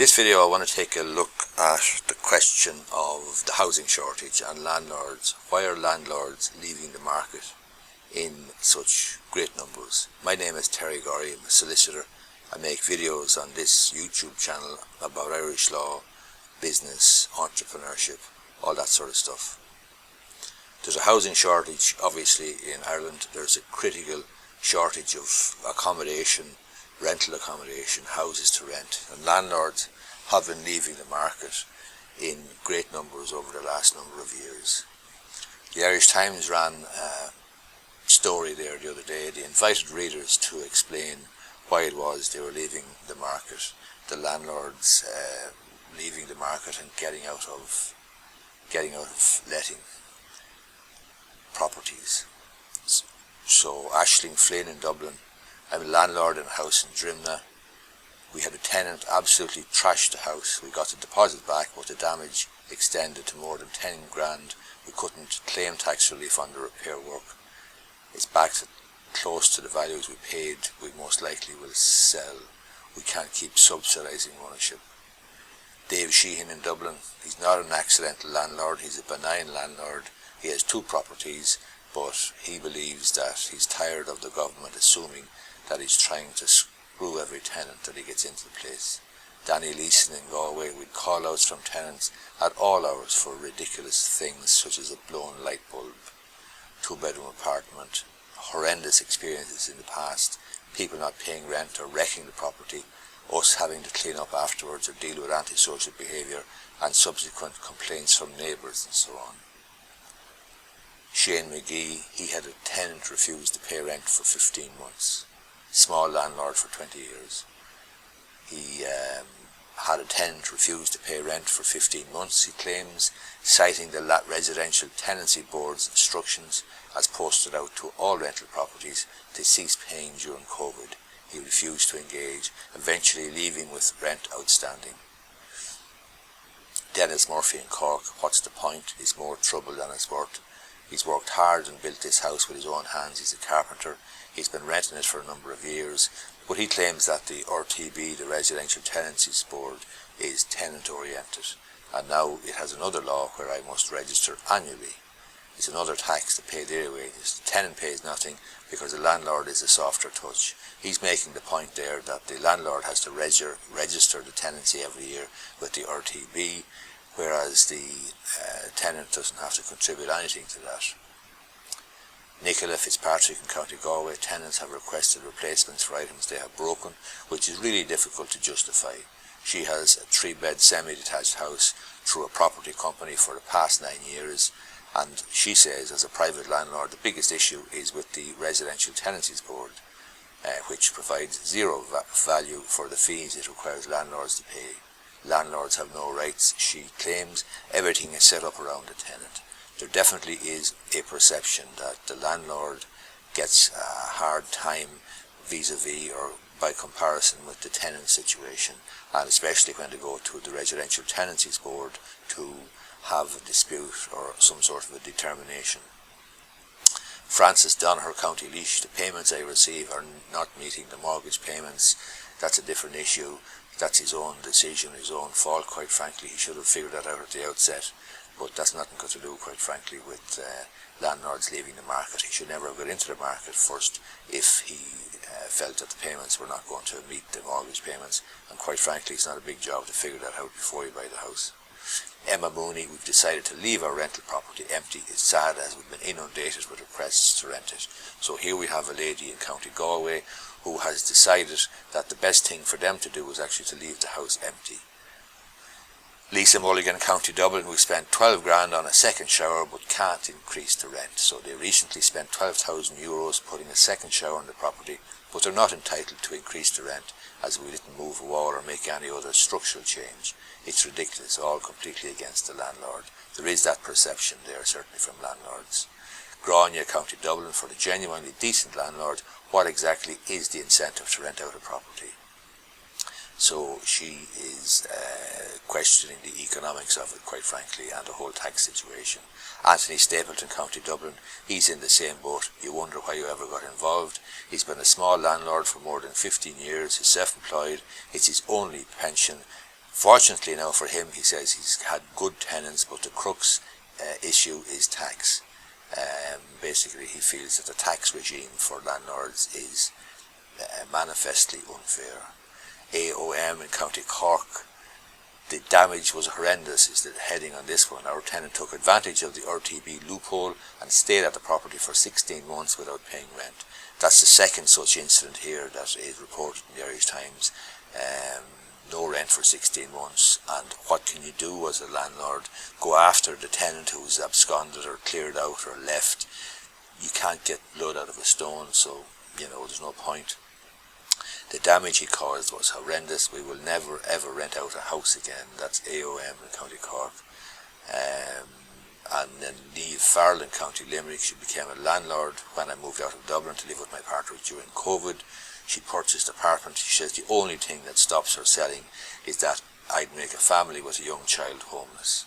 this video I want to take a look at the question of the housing shortage and landlords. Why are landlords leaving the market in such great numbers? My name is Terry Gorry, I'm a solicitor. I make videos on this YouTube channel about Irish law, business, entrepreneurship, all that sort of stuff. There's a housing shortage obviously in Ireland. There's a critical shortage of accommodation, rental accommodation, houses to rent, and landlords have been leaving the market in great numbers over the last number of years. The Irish Times ran a story there the other day. They invited readers to explain why it was they were leaving the market, the landlords leaving the market and getting out of letting properties. So Aisling Flynn in Dublin, I'm a landlord in a house in Drimna. We had a tenant absolutely trash the house. We got the deposit back, but the damage extended to more than 10 grand. We couldn't claim tax relief on the repair work. It's back to close to the values we paid. We most likely will sell. We can't keep subsidising ownership. Dave Sheehan in Dublin, he's not an accidental landlord, he's a benign landlord. He has 2 properties, but he believes that he's tired of the government assuming that he's trying to screw every tenant that he gets into the place. Danny Leeson in Galway, with call-outs from tenants at all hours for ridiculous things such as a blown light bulb, 2-bedroom apartment, horrendous experiences in the past, people not paying rent or wrecking the property, us having to clean up afterwards or deal with antisocial behaviour and subsequent complaints from neighbours and so on. Shane McGee, he had a tenant refuse to pay rent for 15 months. Small landlord for 20 years. He had a tenant refuse to pay rent for 15 months, he claims, citing the Residential Tenancy Board's instructions as posted out to all rental properties to cease paying during COVID. He refused to engage, eventually leaving with rent outstanding. Dennis Murphy in Cork, what's the point? He's more trouble than it's worth. He's worked hard and built this house with his own hands. He's a carpenter. He's been renting it for a number of years, but he claims that the RTB, the Residential Tenancies Board, is tenant-oriented, and now it has another law where I must register annually. It's another tax to pay their wages. The tenant pays nothing because the landlord is a softer touch. He's making the point there that the landlord has to register the tenancy every year with the RTB, whereas the tenant doesn't have to contribute anything to that. Nicola Fitzpatrick in County Galway, tenants have requested replacements for items they have broken, which is really difficult to justify. She has a 3-bed semi-detached house through a property company for the past 9 years, and she says as a private landlord the biggest issue is with the Residential Tenancies Board, which provides zero value for the fees it requires landlords to pay. Landlords have no rights, she claims. Everything is set up around the tenant. There definitely is a perception that the landlord gets a hard time vis-a-vis or by comparison with the tenant situation, and especially when they go to the Residential Tenancies Board to have a dispute or some sort of a determination. Francis Donaher, County Laois, the payments I receive are not meeting the mortgage payments. That's a different issue. That's his own decision, his own fault, quite frankly. He should have figured that out at the outset, but that's nothing got to do, quite frankly, with landlords leaving the market. He should never have got into the market first if he felt that the payments were not going to meet the mortgage payments, and quite frankly it's not a big job to figure that out before you buy the house. Emma Mooney, we've decided to leave our rental property empty. It's sad as we've been inundated with requests to rent it. So here we have a lady in County Galway who has decided that the best thing for them to do is actually to leave the house empty. Lisa Mulligan, County Dublin, we spent 12 grand on a second shower but can't increase the rent. So they recently spent 12,000 euros putting a second shower on the property, but they're not entitled to increase the rent as we didn't move a wall or make any other structural change. It's ridiculous, all completely against the landlord. There is that perception there, certainly from landlords. Grania, County Dublin, for the genuinely decent landlord, what exactly is the incentive to rent out a property? So she is questioning the economics of it, quite frankly, and the whole tax situation. Anthony Stapleton, County Dublin, he's in the same boat. You wonder why you ever got involved. He's been a small landlord for more than 15 years. He's self-employed. It's his only pension. Fortunately now for him, he says he's had good tenants, but the crux issue is tax. Basically, he feels that the tax regime for landlords is manifestly unfair. AOM in County Cork, the damage was horrendous, is the heading on this one. Our tenant took advantage of the RTB loophole and stayed at the property for 16 months without paying rent. That's the second such incident here that is reported in the Irish Times. No rent for 16 months, and what can you do as a landlord? Go after the tenant who's absconded or cleared out or left. You can't get blood out of a stone, so there's no point. The damage he caused was horrendous. We will never ever rent out a house again. That's AOM in County Cork. And then Niamh Farrell in County Limerick. She became a landlord when I moved out of Dublin to live with my partner during COVID. She purchased an apartment. She says the only thing that stops her selling is that I'd make a family with a young child homeless.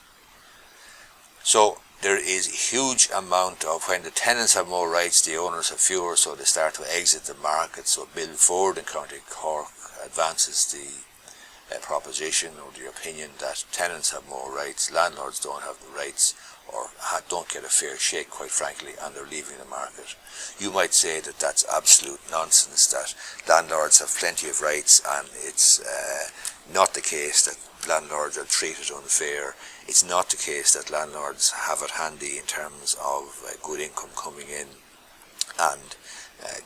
So there is a huge amount of, when the tenants have more rights, the owners have fewer, so they start to exit the market. So Bill Ford in County Cork advances the proposition or the opinion that tenants have more rights, landlords don't have the rights, or don't get a fair shake, quite frankly, and they're leaving the market. You might say that that's absolute nonsense, that landlords have plenty of rights, and it's not the case that landlords are treated unfair. It's not the case that landlords have it handy in terms of good income coming in and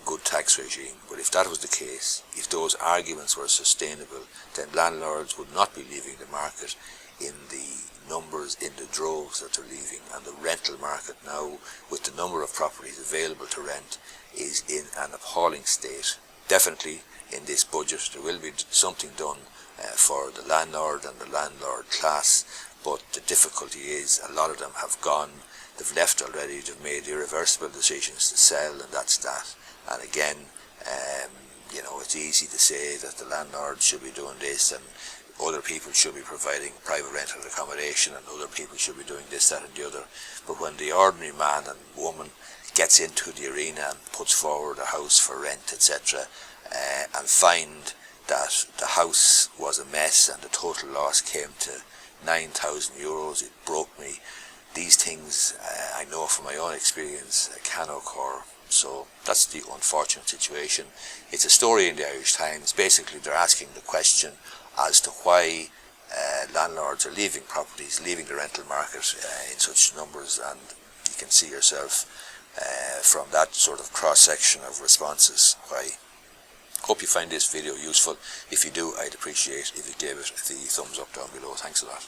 good tax regime. But if that was the case, if those arguments were sustainable, then landlords would not be leaving the market in the numbers, in the droves that they're leaving. And the rental market now, with the number of properties available to rent, is in an appalling state. Definitely in this budget there will be something done for the landlord and the landlord class, but the difficulty is a lot of them have gone, they've left already, they've made irreversible decisions to sell, and that's that. And again, it's easy to say that the landlord should be doing this and other people should be providing private rental accommodation and other people should be doing this, that and the other. But when the ordinary man and woman gets into the arena and puts forward a house for rent, etc., and find that the house was a mess and the total loss came to €9,000, it broke me. These things, I know from my own experience, can occur. So that's the unfortunate situation. It's a story in the Irish Times. Basically, they're asking the question as to why landlords are leaving properties, leaving the rental market in such numbers, and you can see yourself from that sort of cross-section of responses why. Hope you find this video useful. If you do, I'd appreciate if you gave it the thumbs up down below. Thanks a lot.